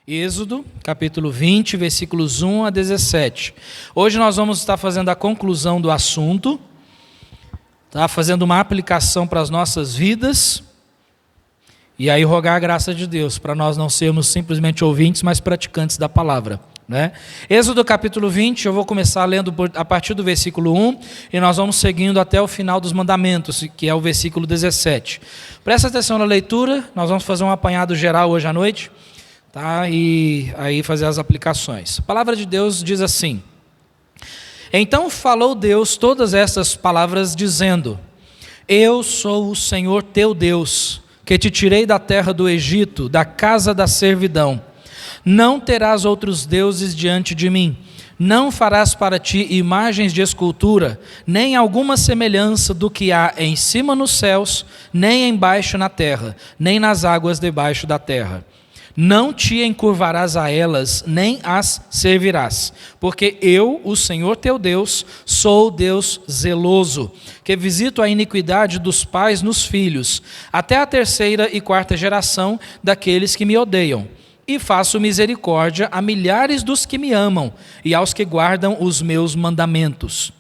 Êxodo, capítulo 20, versículos 1 a 17. Hoje nós vamos estar fazendo a conclusão do assunto, fazendo uma aplicação para as nossas vidas, e aí rogar a graça de Deus, para nós não sermos simplesmente ouvintes, mas praticantes da palavra. Êxodo capítulo 20, eu vou começar lendo a partir do versículo 1, e nós vamos seguindo até o final dos mandamentos, que é o versículo 17. Presta atenção na leitura, nós vamos fazer um apanhado geral hoje à noite, e aí fazer as aplicações. A palavra de Deus diz assim: Então falou Deus todas essas palavras, dizendo: Eu sou o Senhor teu Deus, que te tirei da terra do Egito, da casa da servidão. Não terás outros deuses diante de mim. Não farás para ti imagens de escultura, nem alguma semelhança do que há em cima nos céus, nem embaixo na terra, nem nas águas debaixo da terra. Não te encurvarás a elas, nem as servirás, porque eu, o Senhor teu Deus, sou Deus zeloso, que visito a iniquidade dos pais nos filhos, até a terceira e quarta geração daqueles que me odeiam. E faço misericórdia a milhares dos que me amam e aos que guardam os meus mandamentos.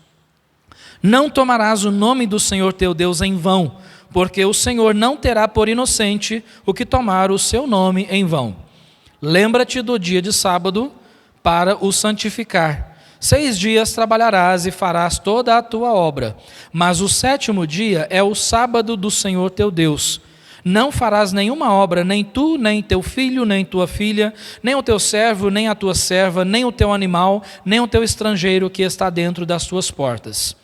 Não tomarás o nome do Senhor teu Deus em vão, porque o Senhor não terá por inocente o que tomar o seu nome em vão. Lembra-te do dia de sábado para o santificar. 6 dias trabalharás e farás toda a tua obra, mas o 7º dia é o sábado do Senhor teu Deus. Não farás nenhuma obra, nem tu, nem teu filho, nem tua filha, nem o teu servo, nem a tua serva, nem o teu animal, nem o teu estrangeiro que está dentro das tuas portas.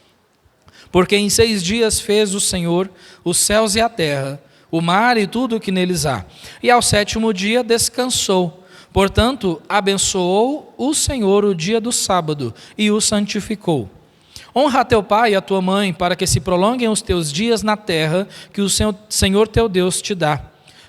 Porque em 6 dias fez o Senhor os céus e a terra, o mar e tudo o que neles há. E ao 7º dia descansou. Portanto, abençoou o Senhor o dia do sábado e o santificou. Honra a teu pai e a tua mãe, para que se prolonguem os teus dias na terra que o Senhor teu Deus te dá.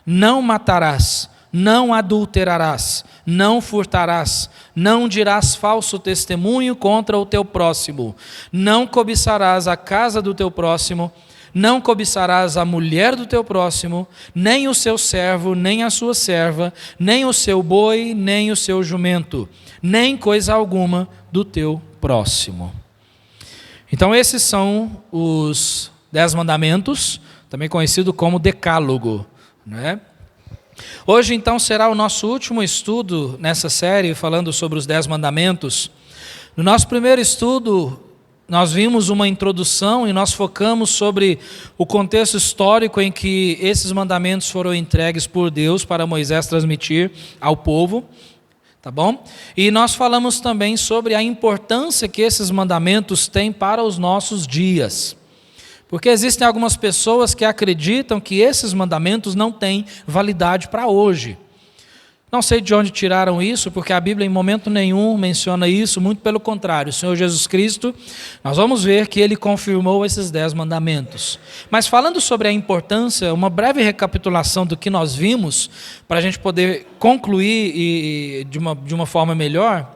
Não matarás, não adulterarás, não furtarás, não dirás falso testemunho contra o teu próximo, não cobiçarás a casa do teu próximo, não cobiçarás a mulher do teu próximo, nem o seu servo, nem a sua serva, nem o seu boi, nem o seu jumento, nem coisa alguma do teu próximo. Então esses são os 10 mandamentos, também conhecido como Decálogo, Hoje então será o nosso último estudo nessa série, falando sobre os 10 mandamentos. No nosso primeiro estudo, nós vimos uma introdução e nós focamos sobre o contexto histórico em que esses mandamentos foram entregues por Deus para Moisés transmitir ao povo. Tá bom? E nós falamos também sobre a importância que esses mandamentos têm para os nossos dias. Porque existem algumas pessoas que acreditam que esses mandamentos não têm validade para hoje. Não sei de onde tiraram isso, porque a Bíblia em momento nenhum menciona isso, muito pelo contrário. O Senhor Jesus Cristo, nós vamos ver que Ele confirmou esses 10 mandamentos. Mas falando sobre a importância, uma breve recapitulação do que nós vimos, para a gente poder concluir de uma forma melhor.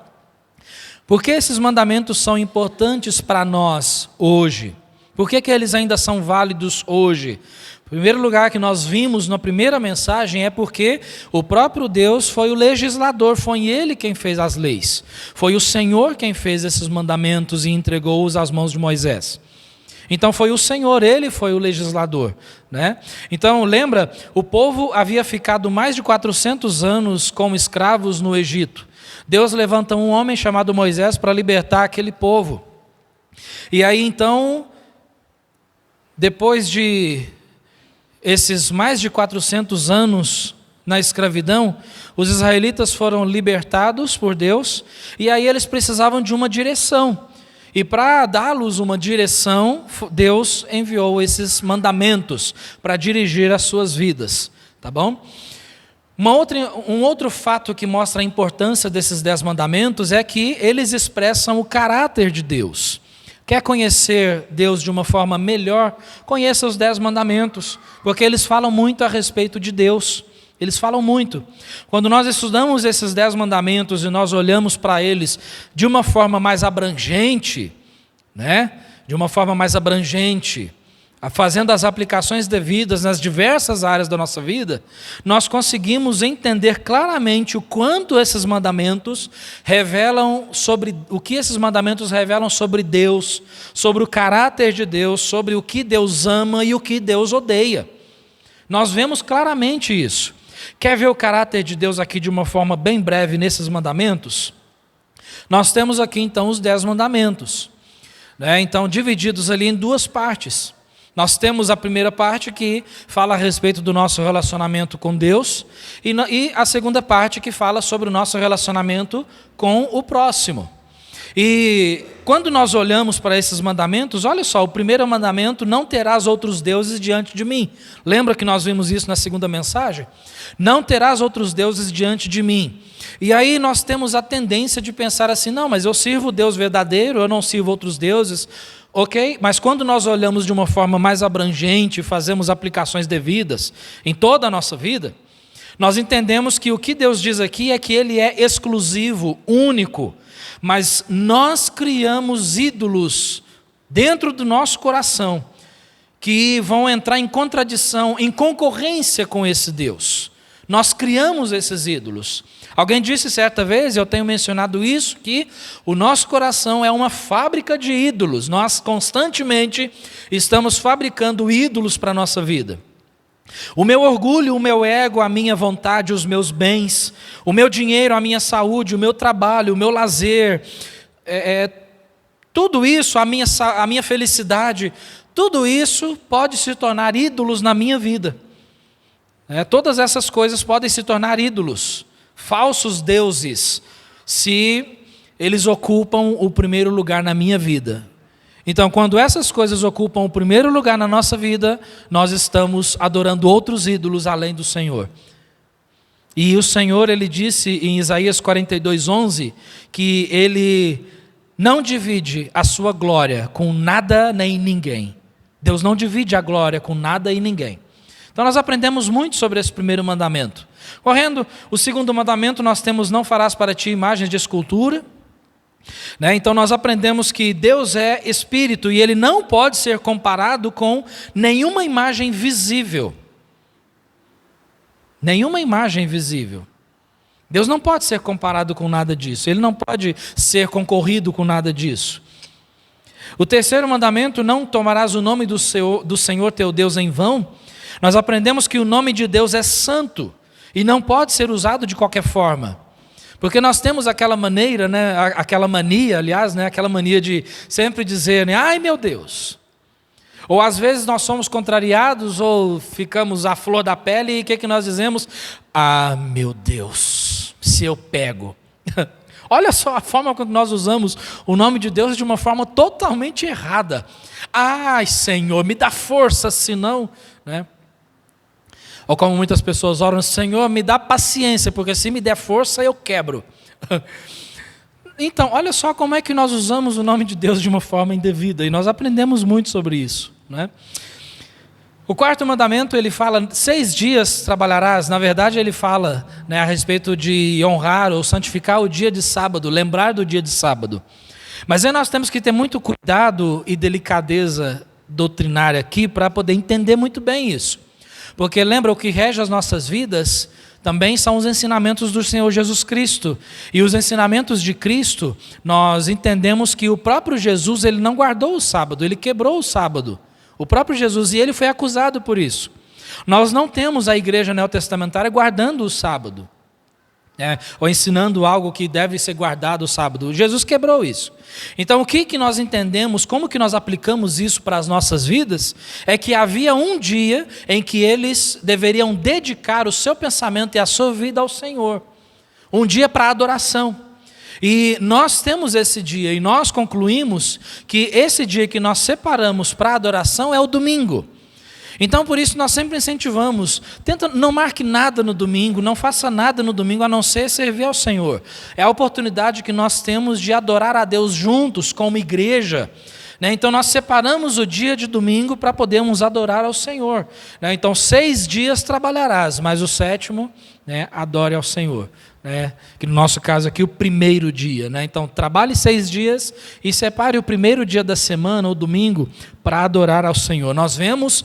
Por que esses mandamentos são importantes para nós hoje? Por que eles ainda são válidos hoje? Em primeiro lugar, que nós vimos na primeira mensagem é porque o próprio Deus foi o legislador, foi Ele quem fez as leis. Foi o Senhor quem fez esses mandamentos e entregou-os às mãos de Moisés. Então foi o Senhor, Ele foi o legislador. Então lembra, o povo havia ficado mais de 400 anos como escravos no Egito. Deus levanta um homem chamado Moisés para libertar aquele povo. E aí então, depois de esses mais de 400 anos na escravidão, os israelitas foram libertados por Deus, e aí eles precisavam de uma direção. E para dá-los uma direção, Deus enviou esses mandamentos para dirigir as suas vidas. Tá bom? Um outro fato que mostra a importância desses 10 mandamentos é que eles expressam o caráter de Deus. Quer conhecer Deus de uma forma melhor? Conheça os 10 mandamentos, porque eles falam muito a respeito de Deus. Eles falam muito. Quando nós estudamos esses 10 mandamentos e nós olhamos para eles de uma forma mais abrangente, fazendo as aplicações devidas nas diversas áreas da nossa vida, nós conseguimos entender claramente o quanto esses mandamentos revelam sobre o que esses mandamentos revelam sobre Deus, sobre o caráter de Deus, sobre o que Deus ama e o que Deus odeia. Nós vemos claramente isso. Quer ver o caráter de Deus aqui de uma forma bem breve nesses mandamentos? Nós temos aqui então os 10 mandamentos, né? Então divididos ali em 2 partes. Nós temos a primeira parte que fala a respeito do nosso relacionamento com Deus e a segunda parte que fala sobre o nosso relacionamento com o próximo. E quando nós olhamos para esses mandamentos, olha só, o primeiro mandamento: não terás outros deuses diante de mim. Lembra que nós vimos isso na segunda mensagem? Não terás outros deuses diante de mim. E aí nós temos a tendência de pensar assim: não, mas eu sirvo o Deus verdadeiro, eu não sirvo outros deuses. Ok, mas quando nós olhamos de uma forma mais abrangente, fazemos aplicações devidas em toda a nossa vida, nós entendemos que o que Deus diz aqui é que Ele é exclusivo, único, mas nós criamos ídolos dentro do nosso coração que vão entrar em contradição, em concorrência com esse Deus. Nós criamos esses ídolos. Alguém disse certa vez, eu tenho mencionado isso, que o nosso coração é uma fábrica de ídolos. Nós constantemente estamos fabricando ídolos para a nossa vida. O meu orgulho, o meu ego, a minha vontade, os meus bens, o meu dinheiro, a minha saúde, o meu trabalho, o meu lazer, tudo isso, a minha felicidade, tudo isso pode se tornar ídolos na minha vida. Todas essas coisas podem se tornar ídolos, falsos deuses, se eles ocupam o primeiro lugar na minha vida. Então, quando essas coisas ocupam o primeiro lugar na nossa vida, nós estamos adorando outros ídolos além do Senhor. E o Senhor, Ele disse em Isaías 42:11, que Ele não divide a sua glória com nada nem ninguém. Deus não divide a glória com nada e ninguém. Então nós aprendemos muito sobre esse primeiro mandamento. Correndo, o segundo mandamento nós temos: não farás para ti imagens de escultura. Então nós aprendemos que Deus é espírito e Ele não pode ser comparado com nenhuma imagem visível. Nenhuma imagem visível. Deus não pode ser comparado com nada disso. Ele não pode ser concorrido com nada disso. O terceiro mandamento: não tomarás o nome do Senhor teu Deus em vão. Nós aprendemos que o nome de Deus é santo e não pode ser usado de qualquer forma. Porque nós temos aquela maneira, aquela mania de sempre dizer, ai meu Deus. Ou às vezes nós somos contrariados ou ficamos à flor da pele e o que nós dizemos? Ah, meu Deus, se eu pego. Olha só a forma como nós usamos o nome de Deus de uma forma totalmente errada. Ai Senhor, me dá força, senão... Ou como muitas pessoas oram: Senhor, me dá paciência, porque se me der força eu quebro. Então, olha só como é que nós usamos o nome de Deus de uma forma indevida, e nós aprendemos muito sobre isso. O quarto mandamento, ele fala: 6 dias trabalharás. Na verdade, ele fala a respeito de honrar ou santificar o dia de sábado, lembrar do dia de sábado. Mas aí nós temos que ter muito cuidado e delicadeza doutrinária aqui para poder entender muito bem isso. Porque lembra, o que rege as nossas vidas também são os ensinamentos do Senhor Jesus Cristo. E os ensinamentos de Cristo, nós entendemos que o próprio Jesus, Ele não guardou o sábado, Ele quebrou o sábado. O próprio Jesus, e Ele foi acusado por isso. Nós não temos a igreja neotestamentária guardando o sábado, ou ensinando algo que deve ser guardado o sábado. Jesus quebrou isso. Então o que nós entendemos, como que nós aplicamos isso para as nossas vidas, é que havia um dia em que eles deveriam dedicar o seu pensamento e a sua vida ao Senhor. Um dia para adoração. E nós temos esse dia, e nós concluímos que esse dia que nós separamos para adoração é o domingo. Então, por isso, nós sempre incentivamos, não marque nada no domingo, não faça nada no domingo, a não ser servir ao Senhor. É a oportunidade que nós temos de adorar a Deus juntos, como igreja. Então, nós separamos o dia de domingo para podermos adorar ao Senhor. Então, 6 dias trabalharás, mas o 7º, né, adore ao Senhor. Né? Que no nosso caso aqui, o primeiro dia. Né? Então, trabalhe 6 dias e separe o primeiro dia da semana, o domingo, para adorar ao Senhor. Nós vemos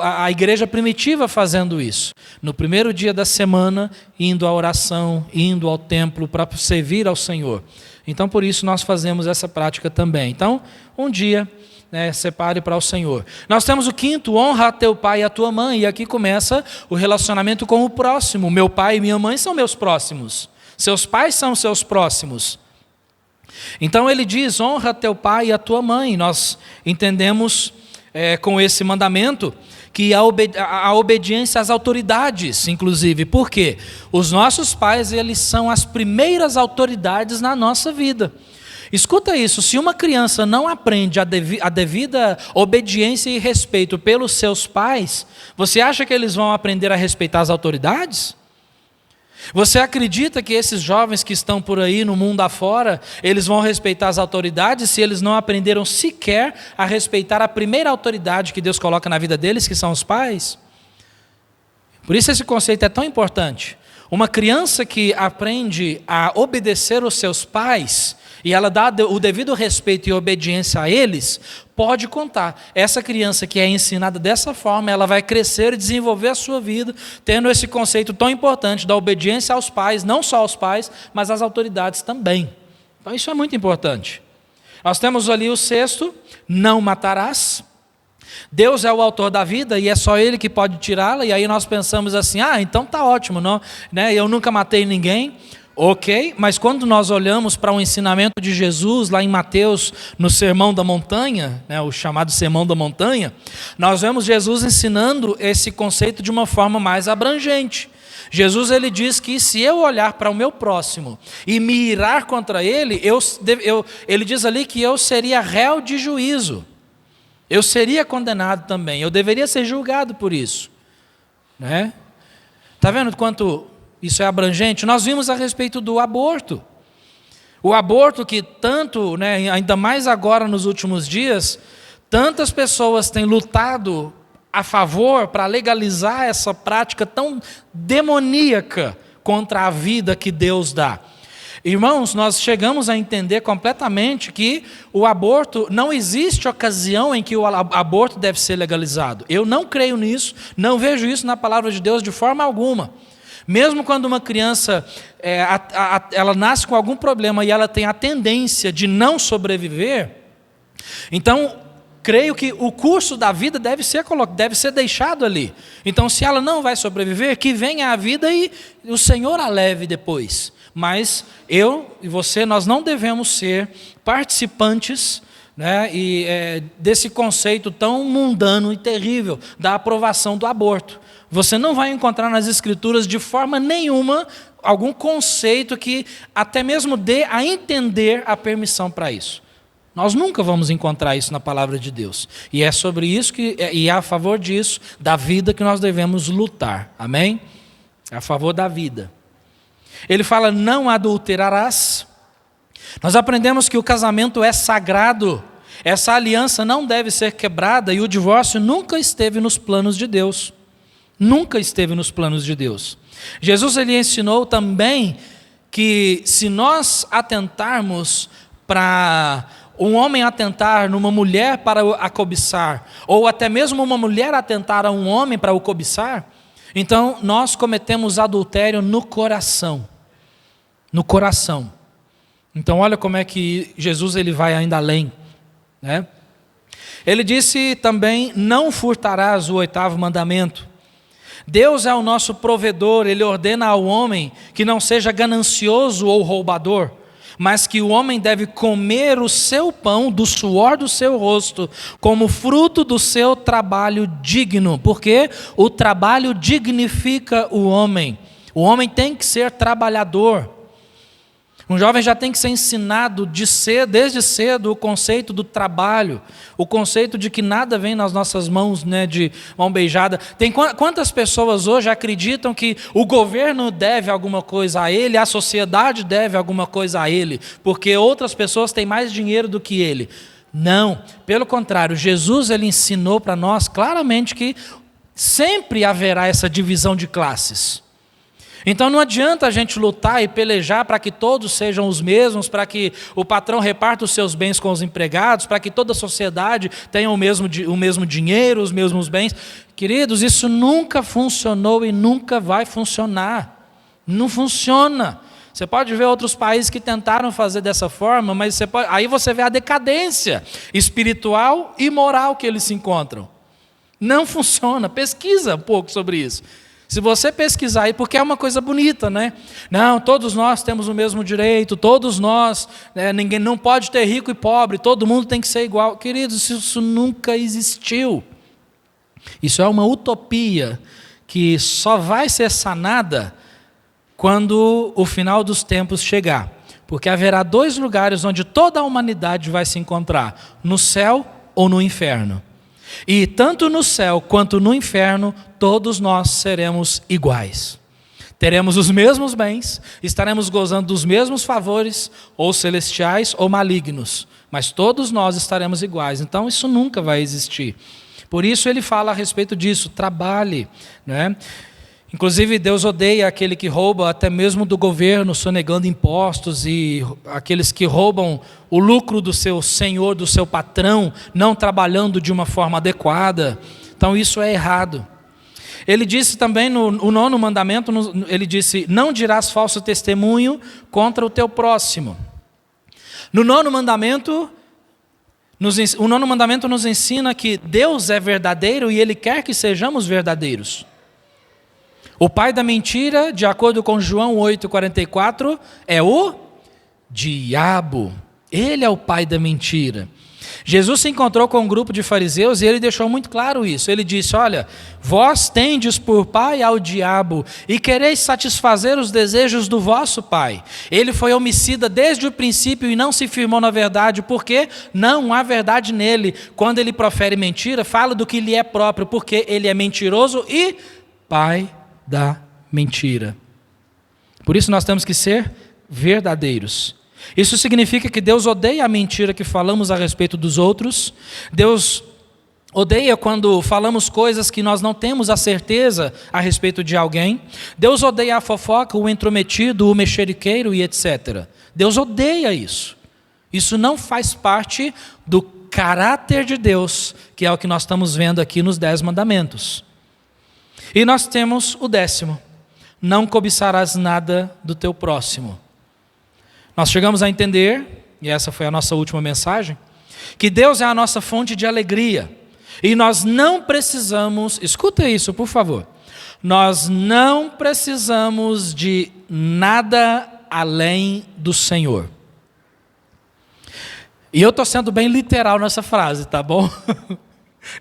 a igreja primitiva fazendo isso. No primeiro dia da semana, indo à oração, indo ao templo para servir ao Senhor. Então, por isso, nós fazemos essa prática também. Então, um dia, né, separe para o Senhor. Nós temos o 5º, honra a teu pai e a tua mãe. E aqui começa o relacionamento com o próximo. Meu pai e minha mãe são meus próximos. Seus pais são seus próximos. Então, ele diz, honra teu pai e a tua mãe. Nós entendemos com esse mandamento que a obediência às autoridades, inclusive. Por quê? Os nossos pais, eles são as primeiras autoridades na nossa vida. Escuta isso, se uma criança não aprende a devida obediência e respeito pelos seus pais, você acha que eles vão aprender a respeitar as autoridades? Você acredita que esses jovens que estão por aí no mundo afora, eles vão respeitar as autoridades se eles não aprenderam sequer a respeitar a primeira autoridade que Deus coloca na vida deles, que são os pais? Por isso esse conceito é tão importante. Uma criança que aprende a obedecer os seus pais, e ela dá o devido respeito e obediência a eles, pode contar. Essa criança que é ensinada dessa forma, ela vai crescer e desenvolver a sua vida, tendo esse conceito tão importante da obediência aos pais, não só aos pais, mas às autoridades também. Então isso é muito importante. Nós temos ali o 6º, não matarás. Deus é o autor da vida e é só Ele que pode tirá-la, e aí nós pensamos assim, então tá ótimo, não, né? Eu nunca matei ninguém. Ok, mas quando nós olhamos para o ensinamento de Jesus, lá em Mateus, no Sermão da Montanha, né, o chamado Sermão da Montanha, nós vemos Jesus ensinando esse conceito de uma forma mais abrangente. Jesus, ele diz que se eu olhar para o meu próximo e me irar contra ele, ele diz ali que eu seria réu de juízo. Eu seria condenado também, eu deveria ser julgado por isso. Né? Está vendo quanto isso é abrangente? Nós vimos a respeito do aborto. O aborto que tanto, né, ainda mais agora nos últimos dias, tantas pessoas têm lutado a favor para legalizar essa prática tão demoníaca contra a vida que Deus dá. Irmãos, nós chegamos a entender completamente que o aborto, não existe ocasião em que o aborto deve ser legalizado. Eu não creio nisso, não vejo isso na palavra de Deus de forma alguma. Mesmo quando uma criança ela nasce com algum problema e ela tem a tendência de não sobreviver, então creio que o curso da vida deve ser deixado ali. Então, se ela não vai sobreviver, que venha a vida e o Senhor a leve depois. Mas eu e você, nós não devemos ser participantes, né, desse conceito tão mundano e terrível da aprovação do aborto. Você não vai encontrar nas Escrituras de forma nenhuma algum conceito que até mesmo dê a entender a permissão para isso. Nós nunca vamos encontrar isso na palavra de Deus. E é sobre isso e é a favor disso, da vida, que nós devemos lutar. Amém? É a favor da vida. Ele fala, não adulterarás. Nós aprendemos que o casamento é sagrado. Essa aliança não deve ser quebrada e o divórcio nunca esteve nos planos de Deus. Nunca esteve nos planos de Deus. Jesus, ele ensinou também que se nós atentarmos para um homem atentar numa mulher para a cobiçar, ou até mesmo uma mulher atentar a um homem para o cobiçar, então nós cometemos adultério no coração. No coração. Então olha como é que Jesus, ele vai ainda além, né? Ele disse também, não furtarás, o 8º mandamento. Deus é o nosso provedor, Ele ordena ao homem que não seja ganancioso ou roubador, mas que o homem deve comer o seu pão do suor do seu rosto, como fruto do seu trabalho digno, porque o trabalho dignifica o homem. O homem tem que ser trabalhador. Um jovem já tem que ser ensinado desde cedo o conceito do trabalho, o conceito de que nada vem nas nossas mãos, né, de mão beijada. Quantas pessoas hoje acreditam que o governo deve alguma coisa a ele, a sociedade deve alguma coisa a ele, porque outras pessoas têm mais dinheiro do que ele? Não, pelo contrário, Jesus, ele ensinou para nós claramente que sempre haverá essa divisão de classes. Então não adianta a gente lutar e pelejar para que todos sejam os mesmos, para que o patrão reparta os seus bens com os empregados, para que toda a sociedade tenha o mesmo dinheiro, os mesmos bens. Queridos, isso nunca funcionou e nunca vai funcionar. Não funciona. Você pode ver outros países que tentaram fazer dessa forma, mas aí você vê a decadência espiritual e moral que eles se encontram. Não funciona. Pesquisa um pouco sobre isso. Se você pesquisar aí, porque é uma coisa bonita, né? Não, todos nós temos o mesmo direito, todos nós, ninguém não pode ter rico e pobre, todo mundo tem que ser igual. Queridos, isso nunca existiu. Isso é uma utopia que só vai ser sanada quando o final dos tempos chegar. Porque haverá 2 lugares onde toda a humanidade vai se encontrar, no céu ou no inferno. E tanto no céu quanto no inferno, todos nós seremos iguais. Teremos os mesmos bens, estaremos gozando dos mesmos favores, ou celestiais ou malignos, mas todos nós estaremos iguais. Então isso nunca vai existir. Por isso ele fala a respeito disso, trabalhe, né? Inclusive Deus odeia aquele que rouba até mesmo do governo, sonegando impostos, e aqueles que roubam o lucro do seu senhor, do seu patrão, não trabalhando de uma forma adequada. Então isso é errado. Ele disse também no 9º mandamento, ele disse, não dirás falso testemunho contra o teu próximo. No 9º mandamento, o 9º mandamento nos ensina que Deus é verdadeiro e Ele quer que sejamos verdadeiros. O pai da mentira, de acordo com João 8,44, é o diabo. Ele é o pai da mentira. Jesus se encontrou com um grupo de fariseus e ele deixou muito claro isso. Ele disse, olha, vós tendes por pai ao diabo e quereis satisfazer os desejos do vosso pai. Ele foi homicida desde o princípio e não se firmou na verdade, porque não há verdade nele. Quando ele profere mentira, fala do que lhe é próprio, porque ele é mentiroso e pai da mentira. Por isso nós temos que ser verdadeiros. Isso significa que Deus odeia a mentira que falamos a respeito dos outros. Deus odeia quando falamos coisas que nós não temos a certeza a respeito de alguém. Deus odeia a fofoca, o intrometido, o mexeriqueiro e etc. Deus odeia isso. Isso não faz parte do caráter de Deus, que é o que nós estamos vendo aqui nos 10 mandamentos. E nós temos o 10º, não cobiçarás nada do teu próximo. Nós chegamos a entender, e essa foi a nossa última mensagem, que Deus é a nossa fonte de alegria. E nós não precisamos, escuta isso por favor, nós não precisamos de nada além do Senhor. E eu estou sendo bem literal nessa frase, tá bom?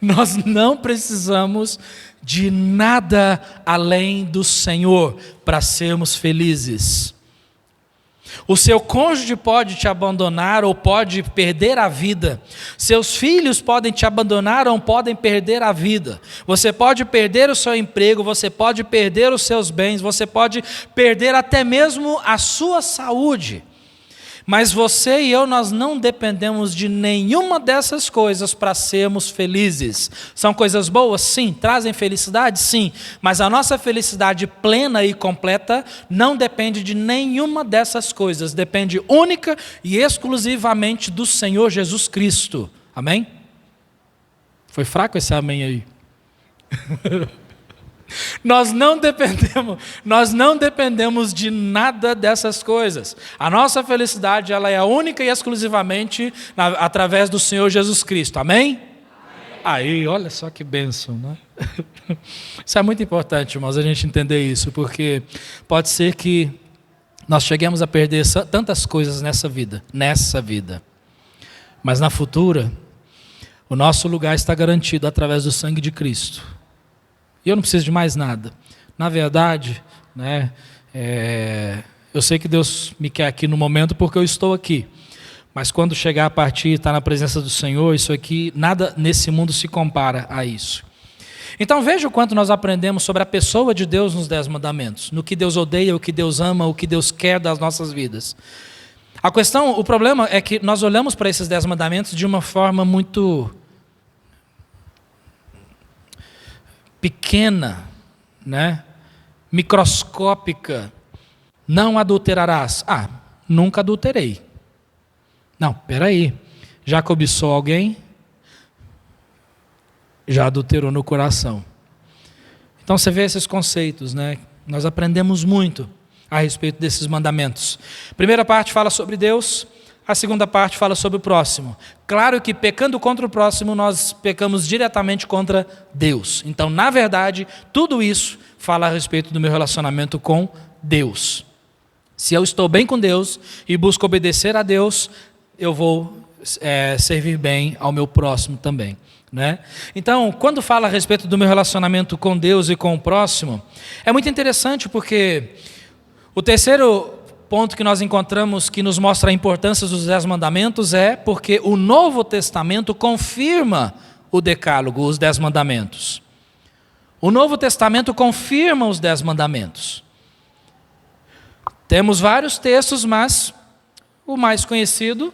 Nós não precisamos de nada além do Senhor para sermos felizes. O seu cônjuge pode te abandonar ou pode perder a vida. Seus filhos podem te abandonar ou podem perder a vida. Você pode perder o seu emprego, você pode perder os seus bens, você pode perder até mesmo a sua saúde. Mas você e eu, nós não dependemos de nenhuma dessas coisas para sermos felizes. São coisas boas? Sim. Trazem felicidade? Sim. Mas a nossa felicidade plena e completa não depende de nenhuma dessas coisas. Depende única e exclusivamente do Senhor Jesus Cristo. Amém? Foi fraco esse amém aí? Nós não dependemos de nada dessas coisas. A nossa felicidade ela é única e exclusivamente através do Senhor Jesus Cristo. Amém? Aí, olha só que bênção, né? Isso é muito importante, irmãos, a gente entender isso, porque pode ser que nós cheguemos a perder tantas coisas nessa vida, mas na futura, o nosso lugar está garantido através do sangue de Cristo. E eu não preciso de mais nada. Na verdade, né, eu sei que Deus me quer aqui no momento porque eu estou aqui. Mas quando chegar a partir, estar na presença do Senhor, isso aqui, nada nesse mundo se compara a isso. Então veja o quanto nós aprendemos sobre a pessoa de Deus nos 10 mandamentos. No que Deus odeia, o que Deus ama, o que Deus quer das nossas vidas. O problema é que nós olhamos para esses 10 mandamentos de uma forma muito pequena, né? microscópica. Não adulterarás. Ah, nunca adulterei. Não, peraí. Já cobiçou alguém? Já adulterou no coração. Então você vê esses conceitos, né? Nós aprendemos muito a respeito desses mandamentos. A primeira parte fala sobre Deus, a segunda parte fala sobre o próximo. Claro que pecando contra o próximo, nós pecamos diretamente contra Deus. Então, na verdade, tudo isso fala a respeito do meu relacionamento com Deus. Se eu estou bem com Deus e busco obedecer a Deus, eu vou servir bem ao meu próximo também, né? Então, quando fala a respeito do meu relacionamento com Deus e com o próximo, é muito interessante porque o terceiro ponto que nós encontramos que nos mostra a importância dos 10 mandamentos é porque o Novo Testamento confirma o decálogo, os 10 mandamentos. O Novo Testamento confirma os 10 mandamentos. Temos vários textos, mas o mais conhecido,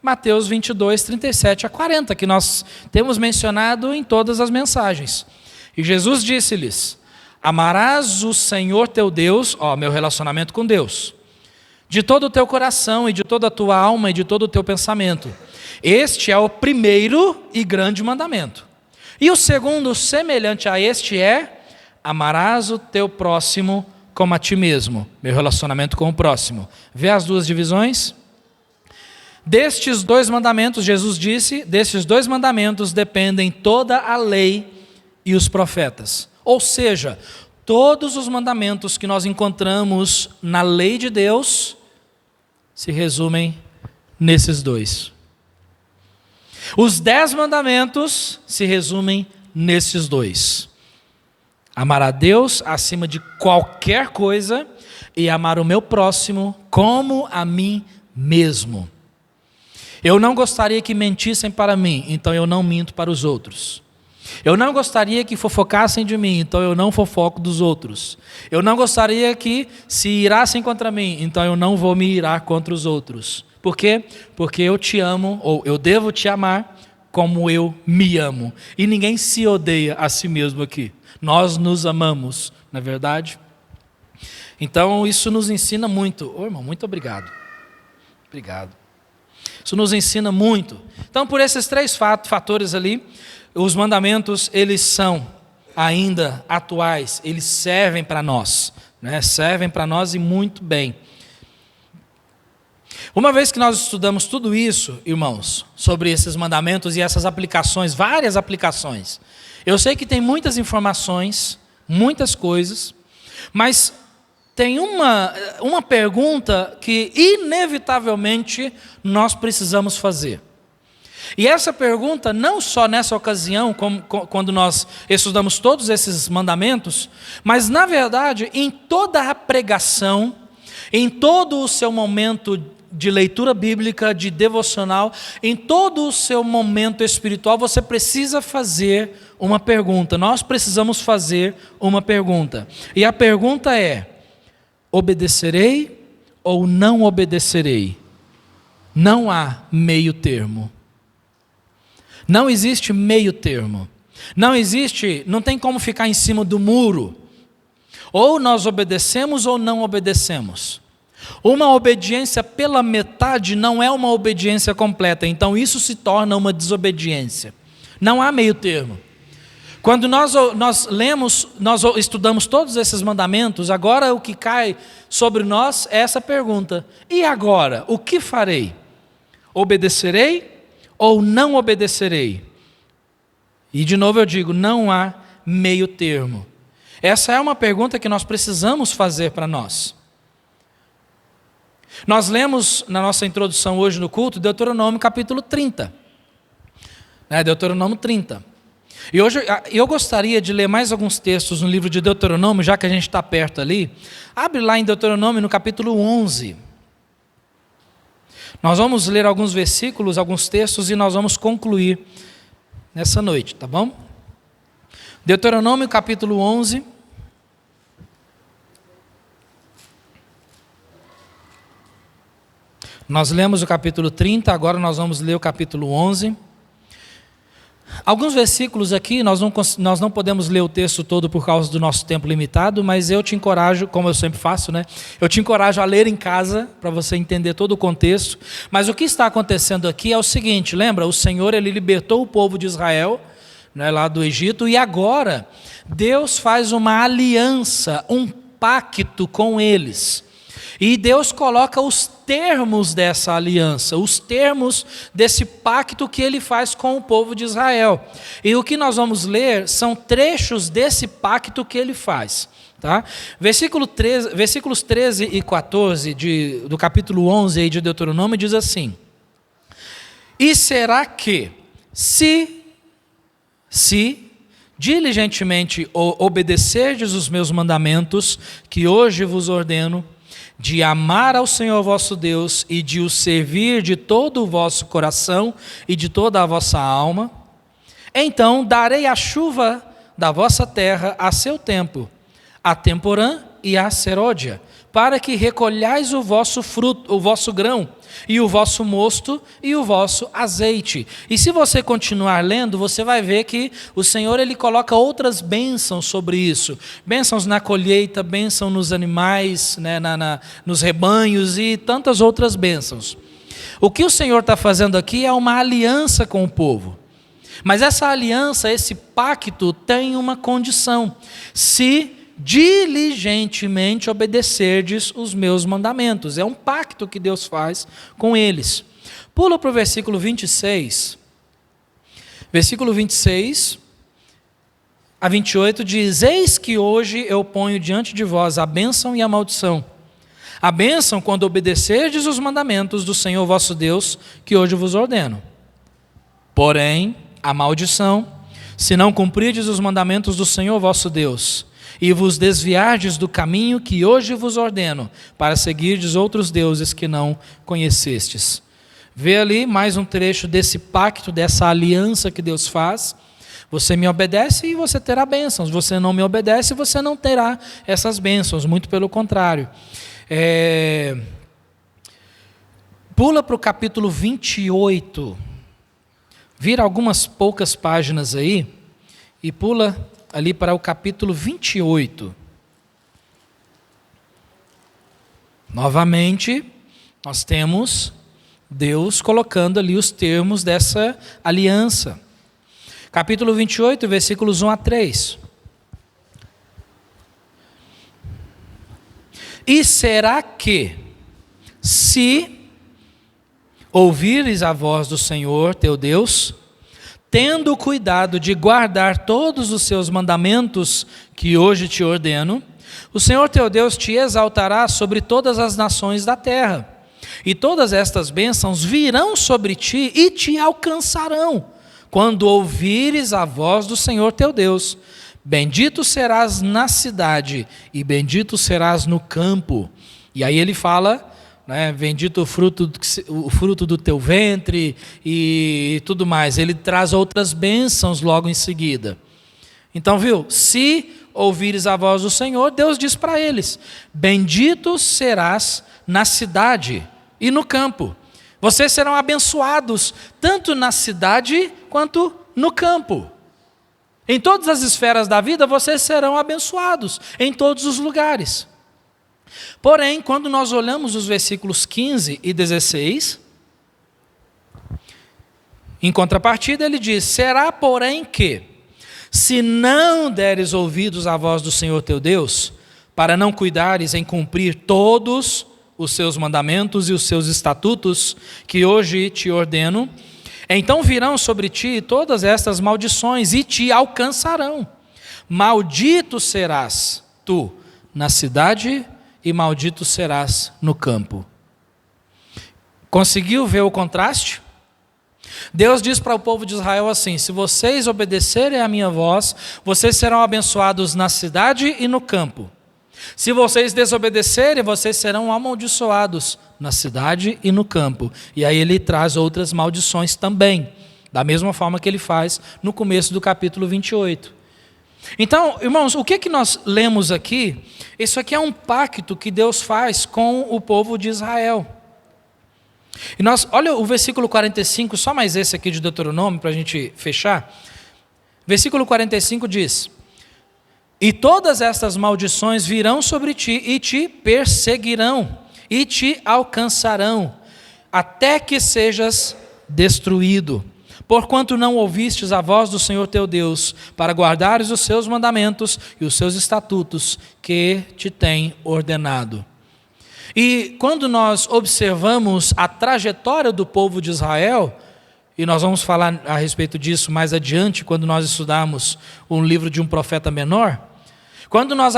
Mateus 22, 37 a 40, que nós temos mencionado em todas as mensagens. E Jesus disse-lhes: amarás o Senhor teu Deus, meu relacionamento com Deus, de todo o teu coração e de toda a tua alma e de todo o teu pensamento. Este é o primeiro e grande mandamento. E o segundo, semelhante a este, é: amarás o teu próximo como a ti mesmo. Meu relacionamento com o próximo. Vê as duas divisões? Destes 2 mandamentos, Jesus disse, destes 2 mandamentos dependem toda a lei e os profetas. Ou seja, todos os mandamentos que nós encontramos na lei de Deus se resumem nesses 2. Os 10 mandamentos se resumem nesses 2. Amar a Deus acima de qualquer coisa e amar o meu próximo como a mim mesmo. Eu não gostaria que mentissem para mim, então eu não minto para os outros. Eu não gostaria que fofocassem de mim, então eu não fofoco dos outros. Eu não gostaria que se irassem contra mim, então eu não vou me irar contra os outros. Por quê? Porque eu te amo, ou eu devo te amar como eu me amo. E ninguém se odeia a si mesmo aqui. Nós nos amamos, não é verdade? Então isso nos ensina muito. Irmão, muito obrigado. Obrigado. Isso nos ensina muito. Então, por esses 3 fatores ali, os mandamentos, eles são ainda atuais, eles servem para nós, né? Servem para nós e muito bem. Uma vez que nós estudamos tudo isso, irmãos, sobre esses mandamentos e essas aplicações, várias aplicações, eu sei que tem muitas informações, muitas coisas, mas tem uma pergunta que inevitavelmente nós precisamos fazer. E essa pergunta, não só nessa ocasião, quando nós estudamos todos esses mandamentos, mas na verdade em toda a pregação, em todo o seu momento de leitura bíblica, de devocional, em todo o seu momento espiritual, você precisa fazer uma pergunta. Nós precisamos fazer uma pergunta. E a pergunta é: obedecerei ou não obedecerei? Não há meio termo. Não existe meio termo. Não tem como ficar em cima do muro. Ou nós obedecemos ou não obedecemos. Uma obediência pela metade não é uma obediência completa, então isso se torna uma desobediência. Não há meio termo. Quando nós lemos, nós estudamos todos esses mandamentos, agora o que cai sobre nós é essa pergunta: e agora, o que farei? Obedecerei ou não obedecerei? E de novo eu digo, não há meio termo. Essa é uma pergunta que nós precisamos fazer para nós. Nós lemos na nossa introdução hoje no culto, Deuteronômio capítulo 30. Deuteronômio 30. E hoje eu gostaria de ler mais alguns textos no livro de Deuteronômio, já que a gente está perto ali. Abre lá em Deuteronômio no capítulo 11. Nós vamos ler alguns versículos, alguns textos e nós vamos concluir nessa noite, tá bom? Deuteronômio capítulo 11. Nós lemos o capítulo 30, agora nós vamos ler o capítulo 11. Alguns versículos aqui, nós não podemos ler o texto todo por causa do nosso tempo limitado, mas eu te encorajo, como eu sempre faço, né? Eu te encorajo a ler em casa, para você entender todo o contexto. Mas o que está acontecendo aqui é o seguinte, lembra? O Senhor, Ele libertou o povo de Israel, né, lá do Egito, e agora Deus faz uma aliança, um pacto com eles. E Deus coloca os termos dessa aliança, os termos desse pacto que Ele faz com o povo de Israel. E o que nós vamos ler são trechos desse pacto que Ele faz. Tá? Versículos 13 e 14 do capítulo 11 aí de Deuteronômio diz assim: E será que, se diligentemente obedecerdes os meus mandamentos, que hoje vos ordeno, de amar ao Senhor vosso Deus e de o servir de todo o vosso coração e de toda a vossa alma, então darei a chuva da vossa terra a seu tempo, a temporã e a seródia, para que recolhais o vosso fruto, o vosso grão, e o vosso mosto e o vosso azeite. E se você continuar lendo, você vai ver que o Senhor, Ele coloca outras bênçãos sobre isso. Bênçãos na colheita, bênçãos nos animais, né, nos rebanhos e tantas outras bênçãos. O que o Senhor está fazendo aqui é uma aliança com o povo. Mas essa aliança, esse pacto tem uma condição: se diligentemente obedecerdes os meus mandamentos. É um pacto que Deus faz com eles. Pula para o versículo 26. Versículo 26 a 28 diz: Eis que hoje eu ponho diante de vós a bênção e a maldição. A bênção quando obedecerdes os mandamentos do Senhor vosso Deus, que hoje vos ordeno. Porém, a maldição, se não cumprirdes os mandamentos do Senhor vosso Deus, e vos desviardes do caminho que hoje vos ordeno, para seguirdes outros deuses que não conhecestes. Vê ali mais um trecho desse pacto, dessa aliança que Deus faz. Você me obedece e você terá bênçãos. Você não me obedece e você não terá essas bênçãos. Muito pelo contrário. Pula para o capítulo 28. Vira algumas poucas páginas aí e pula ali para o capítulo 28. Novamente, nós temos Deus colocando ali os termos dessa aliança. Capítulo 28, versículos 1 a 3. E será que, se ouvires a voz do Senhor teu Deus, tendo cuidado de guardar todos os seus mandamentos que hoje te ordeno, o Senhor teu Deus te exaltará sobre todas as nações da terra, e todas estas bênçãos virão sobre ti e te alcançarão, quando ouvires a voz do Senhor teu Deus. Bendito serás na cidade, e bendito serás no campo. E aí ele fala, né, bendito o fruto do teu ventre e tudo mais. Ele traz outras bênçãos logo em seguida. Então, viu? Se ouvires a voz do Senhor, Deus diz para eles: bendito serás na cidade e no campo. Vocês serão abençoados tanto na cidade quanto no campo. Em todas as esferas da vida, vocês serão abençoados em todos os lugares. Porém, quando nós olhamos os versículos 15 e 16, em contrapartida ele diz: será, porém, que, se não deres ouvidos à voz do Senhor teu Deus, para não cuidares em cumprir todos os seus mandamentos e os seus estatutos, que hoje te ordeno, então virão sobre ti todas estas maldições e te alcançarão. Maldito serás tu na cidade e maldito serás no campo. Conseguiu ver o contraste? Deus diz para o povo de Israel assim: se vocês obedecerem à minha voz, vocês serão abençoados na cidade e no campo. Se vocês desobedecerem, vocês serão amaldiçoados na cidade e no campo. E aí ele traz outras maldições também, da mesma forma que ele faz no começo do capítulo 28. Então, irmãos, o que nós lemos aqui? Isso aqui é um pacto que Deus faz com o povo de Israel. E olha o versículo 45, só mais esse aqui de Deuteronômio, para a gente fechar. Versículo 45 diz: e todas estas maldições virão sobre ti, e te perseguirão, e te alcançarão, até que sejas destruído. Porquanto não ouvistes a voz do Senhor teu Deus, para guardares os seus mandamentos e os seus estatutos, que te tem ordenado. E quando nós observamos a trajetória do povo de Israel, e nós vamos falar a respeito disso mais adiante, quando nós estudarmos um livro de um profeta menor, quando nós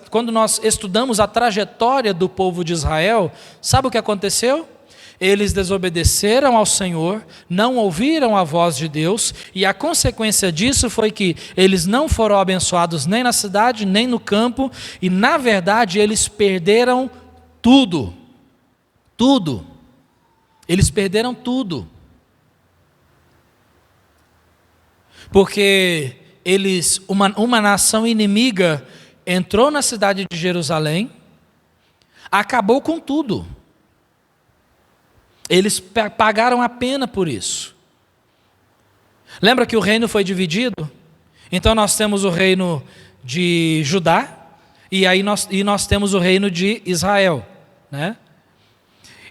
quando nós estudamos a trajetória do povo de Israel, sabe o que aconteceu? Eles desobedeceram ao Senhor, não ouviram a voz de Deus, e a consequência disso foi que eles não foram abençoados nem na cidade, nem no campo, e na verdade eles perderam tudo. Tudo. Eles perderam tudo. Porque uma nação inimiga entrou na cidade de Jerusalém, acabou com tudo. Eles pagaram a pena por isso. Lembra que o reino foi dividido? Então nós temos o reino de Judá, e nós temos o reino de Israel, né?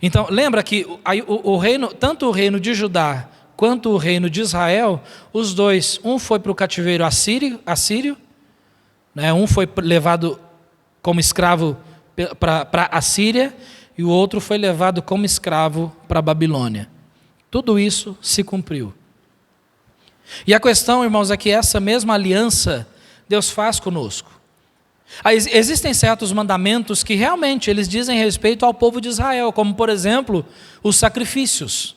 Então lembra que o reino, tanto o reino de Judá quanto o reino de Israel, os dois, um foi para o cativeiro assírio, né? Um foi levado como escravo para a Síria, e o outro foi levado como escravo para a Babilônia. Tudo isso se cumpriu. E a questão, irmãos, é que essa mesma aliança Deus faz conosco. Existem certos mandamentos que realmente eles dizem respeito ao povo de Israel, como por exemplo, os sacrifícios.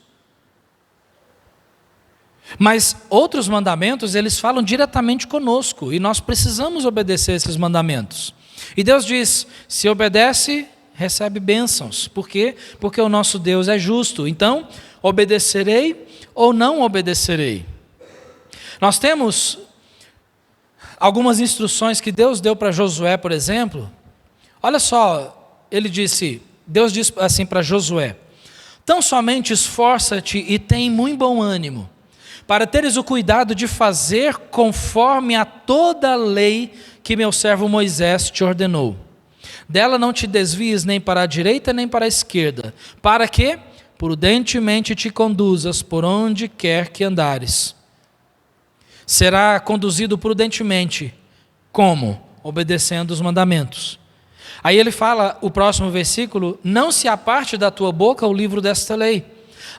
Mas outros mandamentos, eles falam diretamente conosco, e nós precisamos obedecer esses mandamentos. E Deus diz: se obedece, recebe bênçãos. Por quê? Porque o nosso Deus é justo. Então, obedecerei ou não obedecerei? Nós temos algumas instruções que Deus deu para Josué, por exemplo. Olha só, Deus disse assim para Josué: tão somente esforça-te e tem muito bom ânimo, para teres o cuidado de fazer conforme a toda a lei que meu servo Moisés te ordenou. Dela não te desvies nem para a direita nem para a esquerda, para que prudentemente te conduzas por onde quer que andares. Será conduzido prudentemente. Como? Obedecendo os mandamentos. Aí ele fala, o próximo versículo: não se aparte da tua boca o livro desta lei,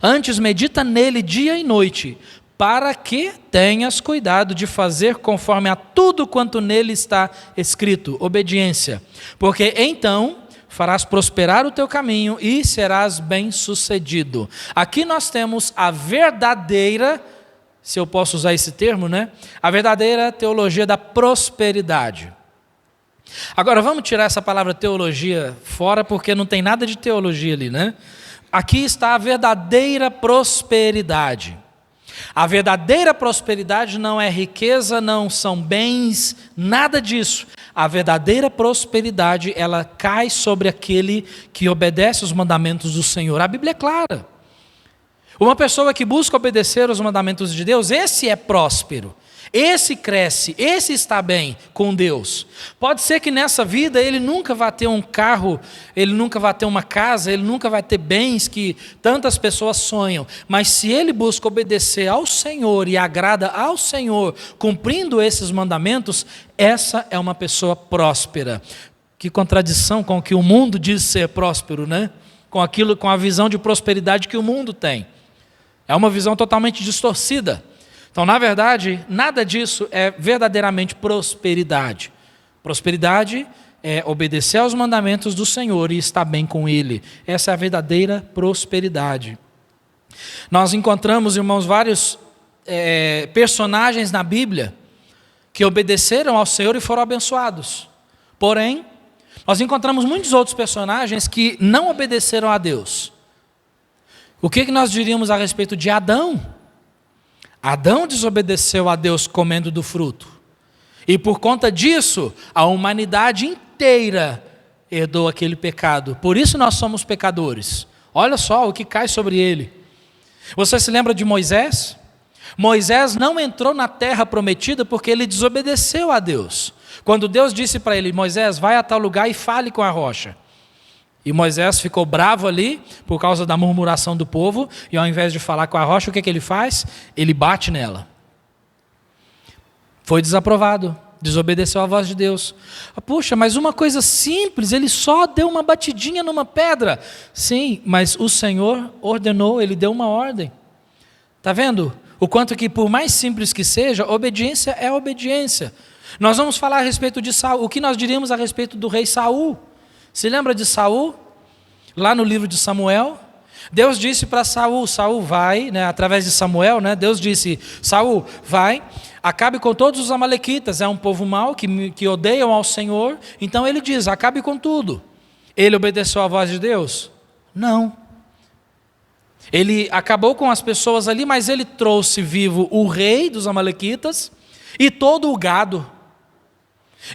antes medita nele dia e noite, para que tenhas cuidado de fazer conforme a tudo quanto nele está escrito. Obediência. Porque então farás prosperar o teu caminho e serás bem-sucedido. Aqui nós temos a verdadeira, se eu posso usar esse termo, né? A verdadeira teologia da prosperidade. Agora vamos tirar essa palavra teologia fora, porque não tem nada de teologia ali, né? Aqui está a verdadeira prosperidade. A verdadeira prosperidade não é riqueza, não são bens, nada disso. A verdadeira prosperidade, ela cai sobre aquele que obedece os mandamentos do Senhor. A Bíblia é clara. Uma pessoa que busca obedecer os mandamentos de Deus, esse é próspero. Esse cresce, esse está bem com Deus. Pode ser que nessa vida ele nunca vai ter um carro, ele nunca vai ter uma casa, ele nunca vai ter bens que tantas pessoas sonham. Mas se ele busca obedecer ao Senhor e agrada ao Senhor, cumprindo esses mandamentos, essa é uma pessoa próspera. Que contradição com o que o mundo diz ser próspero, né? Com a visão de prosperidade que o mundo tem. É uma visão totalmente distorcida. Então, na verdade, nada disso é verdadeiramente prosperidade. Prosperidade é obedecer aos mandamentos do Senhor e estar bem com Ele. Essa é a verdadeira prosperidade. Nós encontramos, irmãos, vários personagens na Bíblia que obedeceram ao Senhor e foram abençoados. Porém, nós encontramos muitos outros personagens que não obedeceram a Deus. O que nós diríamos a respeito de Adão? Adão desobedeceu a Deus comendo do fruto. E por conta disso, a humanidade inteira herdou aquele pecado. Por isso nós somos pecadores. Olha só o que cai sobre ele. Você se lembra de Moisés? Moisés não entrou na terra prometida porque ele desobedeceu a Deus. Quando Deus disse para ele: Moisés, vai a tal lugar e fale com a rocha. E Moisés ficou bravo ali por causa da murmuração do povo, e ao invés de falar com a rocha, o que ele faz? Ele bate nela. Foi desaprovado, desobedeceu à voz de Deus. Puxa, mas uma coisa simples, ele só deu uma batidinha numa pedra. Sim, mas o Senhor ordenou, ele deu uma ordem. Está vendo? O quanto que, por mais simples que seja, obediência é obediência. Nós vamos falar a respeito de Saul. O que nós diríamos a respeito do rei Saul? Se lembra de Saul? Lá no livro de Samuel, Deus disse para Saul: Saul vai, através de Samuel, Deus disse: Saul, vai, acabe com todos os amalequitas, é um povo mau que odeiam ao Senhor. Então ele diz: acabe com tudo. Ele obedeceu à voz de Deus? Não. Ele acabou com as pessoas ali, mas ele trouxe vivo o rei dos amalequitas e todo o gado.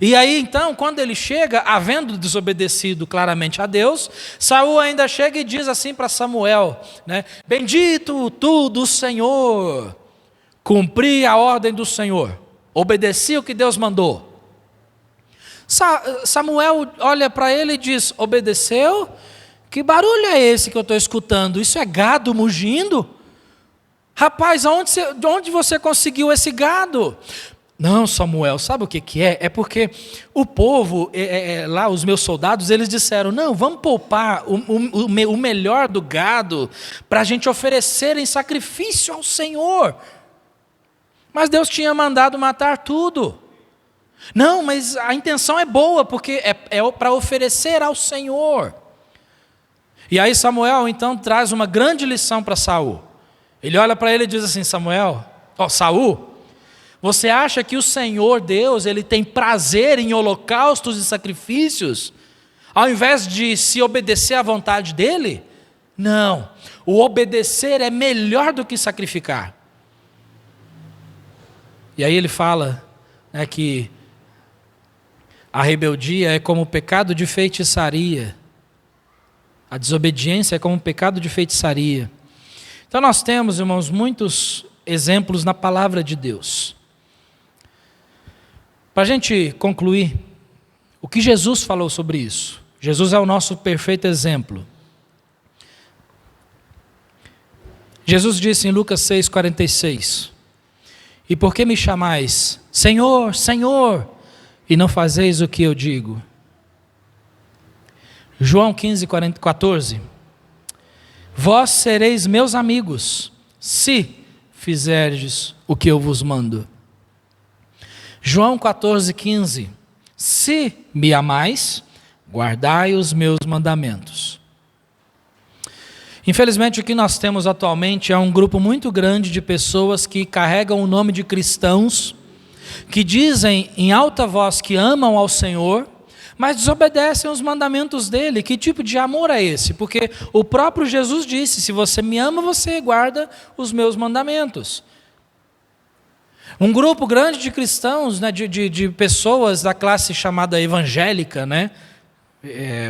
E aí então, quando ele chega, havendo desobedecido claramente a Deus, Saul ainda chega e diz assim para Samuel, bendito tu do Senhor, cumpri a ordem do Senhor, obedeci o que Deus mandou. Samuel olha para ele e diz: obedeceu? Que barulho é esse que eu estou escutando? Isso é gado mugindo? Rapaz, de onde você conseguiu esse gado? Não, Samuel, sabe o que é? É porque o povo, lá os meus soldados, eles disseram: não, vamos poupar o melhor do gado para a gente oferecer em sacrifício ao Senhor. Mas Deus tinha mandado matar tudo. Não, mas a intenção é boa, porque é para oferecer ao Senhor. E aí Samuel então traz uma grande lição para Saul. Ele olha para ele e diz assim: Saul, você acha que o Senhor Deus, ele tem prazer em holocaustos e sacrifícios, ao invés de se obedecer à vontade dele? Não, o obedecer é melhor do que sacrificar. E aí ele fala que a rebeldia é como o pecado de feitiçaria, a desobediência é como um pecado de feitiçaria. Então nós temos, irmãos, muitos exemplos na palavra de Deus. Para a gente concluir, o que Jesus falou sobre isso? Jesus é o nosso perfeito exemplo. Jesus disse em Lucas 6,46: e por que me chamais Senhor, Senhor, e não fazeis o que eu digo? João 15,14: vós sereis meus amigos, se fizerdes o que eu vos mando. João 14,15: se me amais, guardai os meus mandamentos. Infelizmente, o que nós temos atualmente é um grupo muito grande de pessoas que carregam o nome de cristãos, que dizem em alta voz que amam ao Senhor, mas desobedecem os mandamentos dele. Que tipo de amor é esse? Porque o próprio Jesus disse: se você me ama, você guarda os meus mandamentos. Um grupo grande de cristãos, de pessoas da classe chamada evangélica,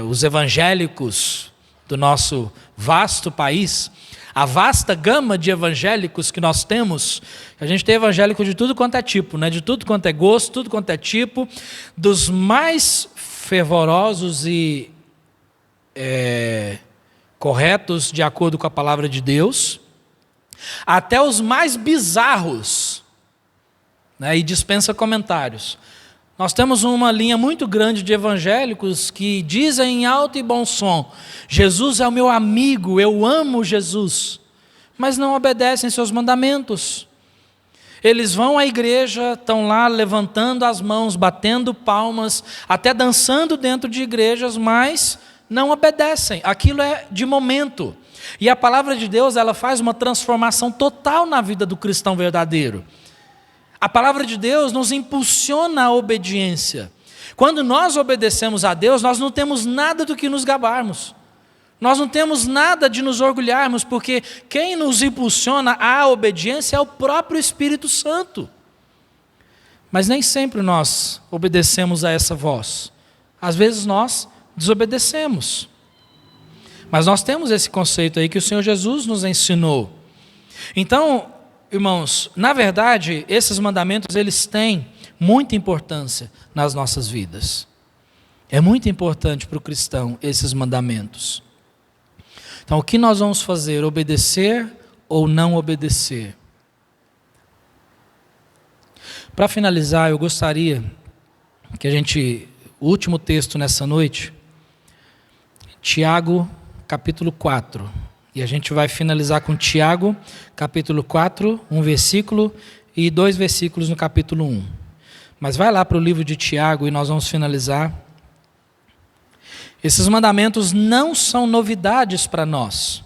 os evangélicos do nosso vasto país, a vasta gama de evangélicos que nós temos. A gente tem evangélico de tudo quanto é tipo, de tudo quanto é gosto, tudo quanto é tipo, dos mais fervorosos e corretos de acordo com a palavra de Deus, até os mais bizarros, e dispensa comentários. Nós temos uma linha muito grande de evangélicos que dizem em alto e bom som: Jesus é o meu amigo, eu amo Jesus, mas não obedecem seus mandamentos. Eles vão à igreja, estão lá levantando as mãos, batendo palmas, até dançando dentro de igrejas, mas não obedecem. Aquilo é de momento. E a palavra de Deus, ela faz uma transformação total na vida do cristão verdadeiro. A palavra de Deus nos impulsiona à obediência. Quando nós obedecemos a Deus, nós não temos nada do que nos gabarmos. Nós não temos nada de nos orgulharmos, porque quem nos impulsiona à obediência é o próprio Espírito Santo. Mas nem sempre nós obedecemos a essa voz. Às vezes nós desobedecemos. Mas nós temos esse conceito aí que o Senhor Jesus nos ensinou. Então, irmãos, na verdade, esses mandamentos, eles têm muita importância nas nossas vidas. É muito importante para o cristão esses mandamentos. Então, o que nós vamos fazer? Obedecer ou não obedecer? Para finalizar, eu gostaria que o último texto nessa noite, Tiago, capítulo 4. E a gente vai finalizar com Tiago, capítulo 4, um versículo e 2 versículos no capítulo 1. Mas vai lá para o livro de Tiago e nós vamos finalizar. Esses mandamentos não são novidades para nós,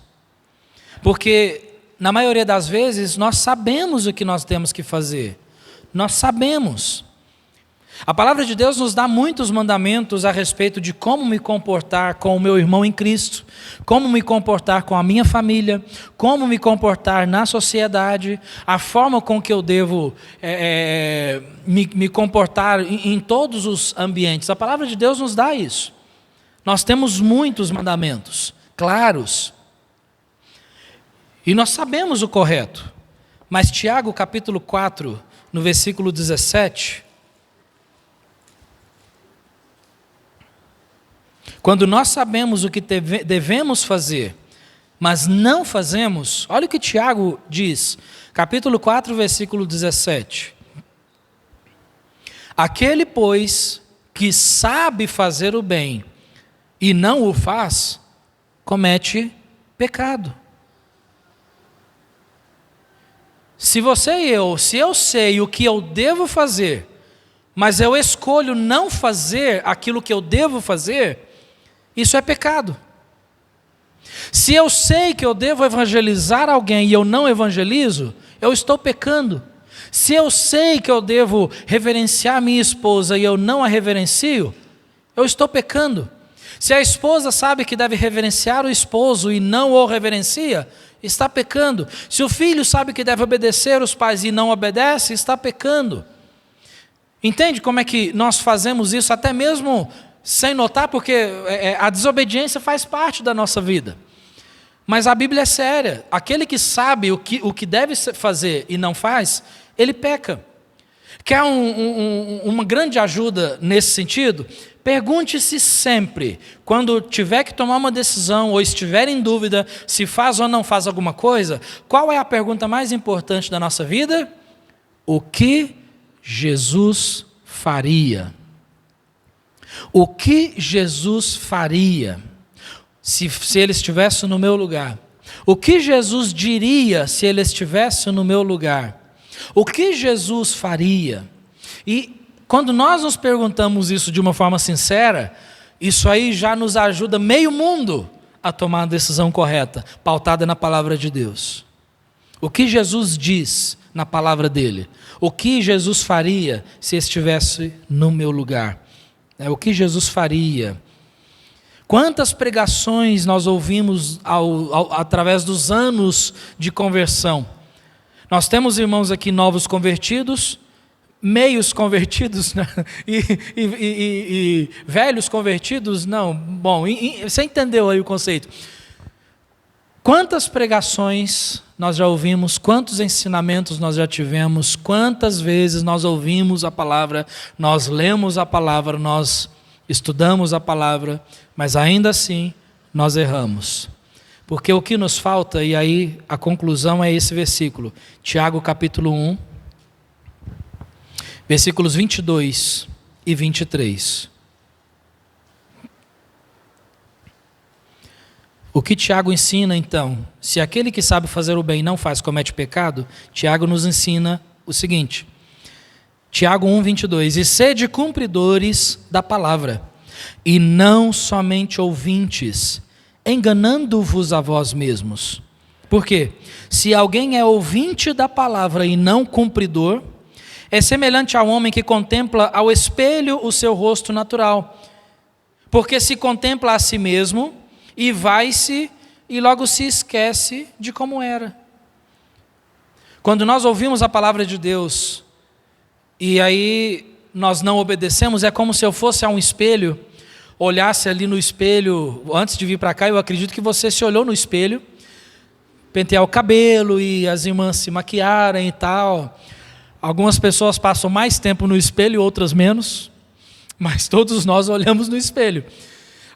porque na maioria das vezes nós sabemos o que nós temos que fazer, nós sabemos. A palavra de Deus nos dá muitos mandamentos a respeito de como me comportar com o meu irmão em Cristo, como me comportar com a minha família, como me comportar na sociedade, a forma com que eu devo me comportar em todos os ambientes. A palavra de Deus nos dá isso. Nós temos muitos mandamentos claros e nós sabemos o correto. Mas Tiago capítulo 4, no versículo 17, quando nós sabemos o que devemos fazer, mas não fazemos, olha o que Tiago diz, capítulo 4, versículo 17. Aquele, pois, que sabe fazer o bem e não o faz, comete pecado. Se eu sei o que eu devo fazer, mas eu escolho não fazer aquilo que eu devo fazer, isso é pecado. Se eu sei que eu devo evangelizar alguém e eu não evangelizo, eu estou pecando. Se eu sei que eu devo reverenciar minha esposa e eu não a reverencio, eu estou pecando. Se a esposa sabe que deve reverenciar o esposo e não o reverencia, está pecando. Se o filho sabe que deve obedecer os pais e não obedece, está pecando. Entende como é que nós fazemos isso até mesmo sem notar, porque a desobediência faz parte da nossa vida. Mas a Bíblia é séria. Aquele que sabe o que deve fazer e não faz, ele peca. Quer uma grande ajuda nesse sentido? Pergunte-se sempre, quando tiver que tomar uma decisão ou estiver em dúvida se faz ou não faz alguma coisa, qual é a pergunta mais importante da nossa vida? O que Jesus faria? O que Jesus faria se ele estivesse no meu lugar? O que Jesus diria se ele estivesse no meu lugar? O que Jesus faria? E quando nós nos perguntamos isso de uma forma sincera, isso aí já nos ajuda meio mundo a tomar a decisão correta, pautada na palavra de Deus. O que Jesus diz na palavra dele? O que Jesus faria se estivesse no meu lugar? O que Jesus faria? Quantas pregações nós ouvimos através dos anos de conversão? Nós temos irmãos aqui novos convertidos, meios convertidos, né? e velhos convertidos, não. Bom, você entendeu aí o conceito. Quantas pregações nós já ouvimos, quantos ensinamentos nós já tivemos, quantas vezes nós ouvimos a palavra, nós lemos a palavra, nós estudamos a palavra, mas ainda assim nós erramos. Porque o que nos falta, e aí a conclusão é esse versículo, Tiago capítulo 1, versículos 22 e 23. O que Tiago ensina então? Se aquele que sabe fazer o bem não faz, comete pecado, Tiago nos ensina o seguinte, Tiago 1, 22, e sede cumpridores da palavra, e não somente ouvintes, enganando-vos a vós mesmos. Por quê? Se alguém é ouvinte da palavra e não cumpridor, é semelhante ao homem que contempla ao espelho o seu rosto natural, porque se contempla a si mesmo e vai-se e logo se esquece de como era. Quando nós ouvimos a palavra de Deus e aí nós não obedecemos, é como se eu fosse a um espelho olhasse ali no espelho, antes de vir para cá, eu acredito que você se olhou no espelho, pentear o cabelo e as irmãs se maquiarem e tal. Algumas pessoas passam mais tempo no espelho, outras menos, mas todos nós olhamos no espelho.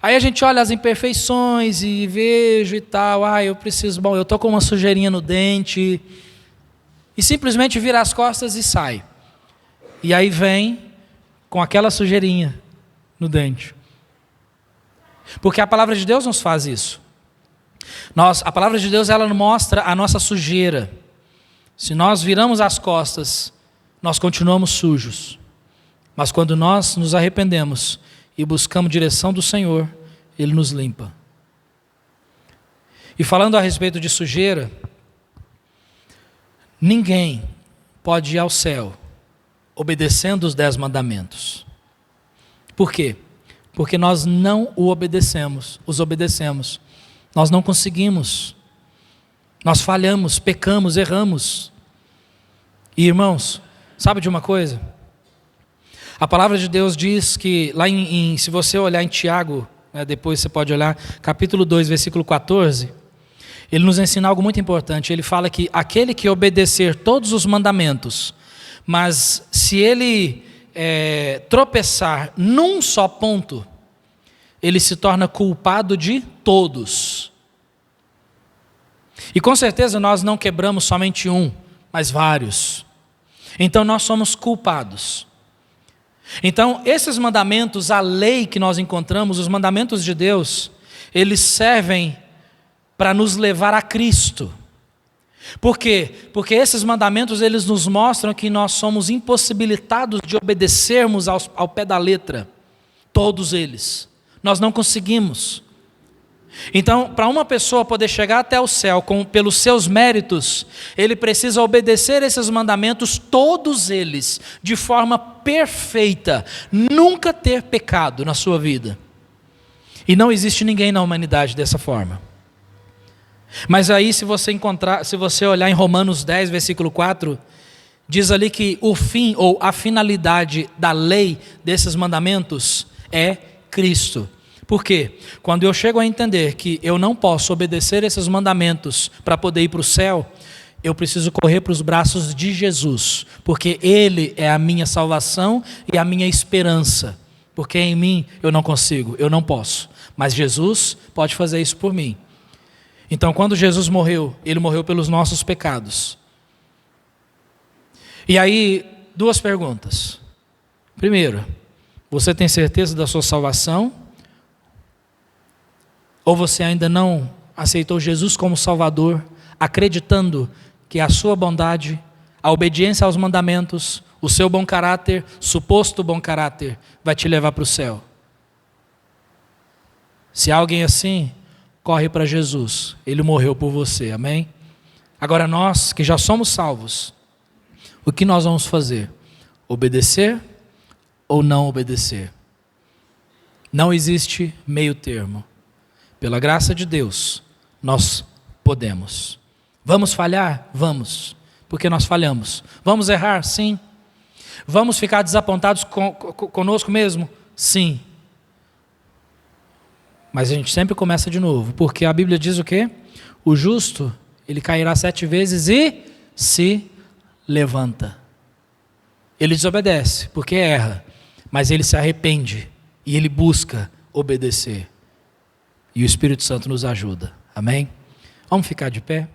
Aí a gente olha as imperfeições e vejo e tal, eu preciso, eu estou com uma sujeirinha no dente, e simplesmente vira as costas e sai. E aí vem com aquela sujeirinha no dente. Porque a palavra de Deus nos faz isso. A palavra de Deus, ela mostra a nossa sujeira. Se nós viramos as costas, nós continuamos sujos. Mas quando nós nos arrependemos e buscamos direção do Senhor, Ele nos limpa. E falando a respeito de sujeira, ninguém pode ir ao céu obedecendo os 10 mandamentos. Por quê? Porque nós não os obedecemos. Nós não conseguimos. Nós falhamos, pecamos, erramos. E irmãos, sabe de uma coisa? A palavra de Deus diz que, lá se você olhar em Tiago, depois você pode olhar, capítulo 2, versículo 14, ele nos ensina algo muito importante. Ele fala que aquele que obedecer todos os mandamentos, mas se ele tropeçar num só ponto, ele se torna culpado de todos. E com certeza nós não quebramos somente um, mas vários. Então nós somos culpados. Então esses mandamentos, a lei que nós encontramos, os mandamentos de Deus, eles servem para nos levar a Cristo. Por quê? Porque esses mandamentos, eles nos mostram que nós somos impossibilitados de obedecermos ao pé da letra. Todos eles. Nós não conseguimos. Então, para uma pessoa poder chegar até o céu pelos seus méritos, ele precisa obedecer esses mandamentos, todos eles, de forma perfeita, nunca ter pecado na sua vida. E não existe ninguém na humanidade dessa forma. Mas aí, se você olhar em Romanos 10, versículo 4, diz ali que o fim ou a finalidade da lei desses mandamentos é Cristo. Por quê? Quando eu chego a entender que eu não posso obedecer esses mandamentos para poder ir para o céu, eu preciso correr para os braços de Jesus, porque Ele é a minha salvação e a minha esperança, porque em mim eu não consigo, eu não posso, mas Jesus pode fazer isso por mim. Então, quando Jesus morreu, Ele morreu pelos nossos pecados. E aí, 2 perguntas. Primeiro, você tem certeza da sua salvação? Ou você ainda não aceitou Jesus como Salvador, acreditando que a sua bondade, a obediência aos mandamentos, o seu bom caráter, suposto bom caráter, vai te levar para o céu? Se há alguém assim, corre para Jesus, Ele morreu por você, amém? Agora nós que já somos salvos, o que nós vamos fazer? Obedecer ou não obedecer? Não existe meio termo. Pela graça de Deus, nós podemos. Vamos falhar? Vamos, porque nós falhamos. Vamos errar? Sim. Vamos ficar desapontados conosco mesmo? Sim. Mas a gente sempre começa de novo, porque a Bíblia diz o quê? O justo, ele cairá 7 vezes e se levanta. Ele desobedece, porque erra, mas ele se arrepende e ele busca obedecer. E o Espírito Santo nos ajuda. Amém? Vamos ficar de pé?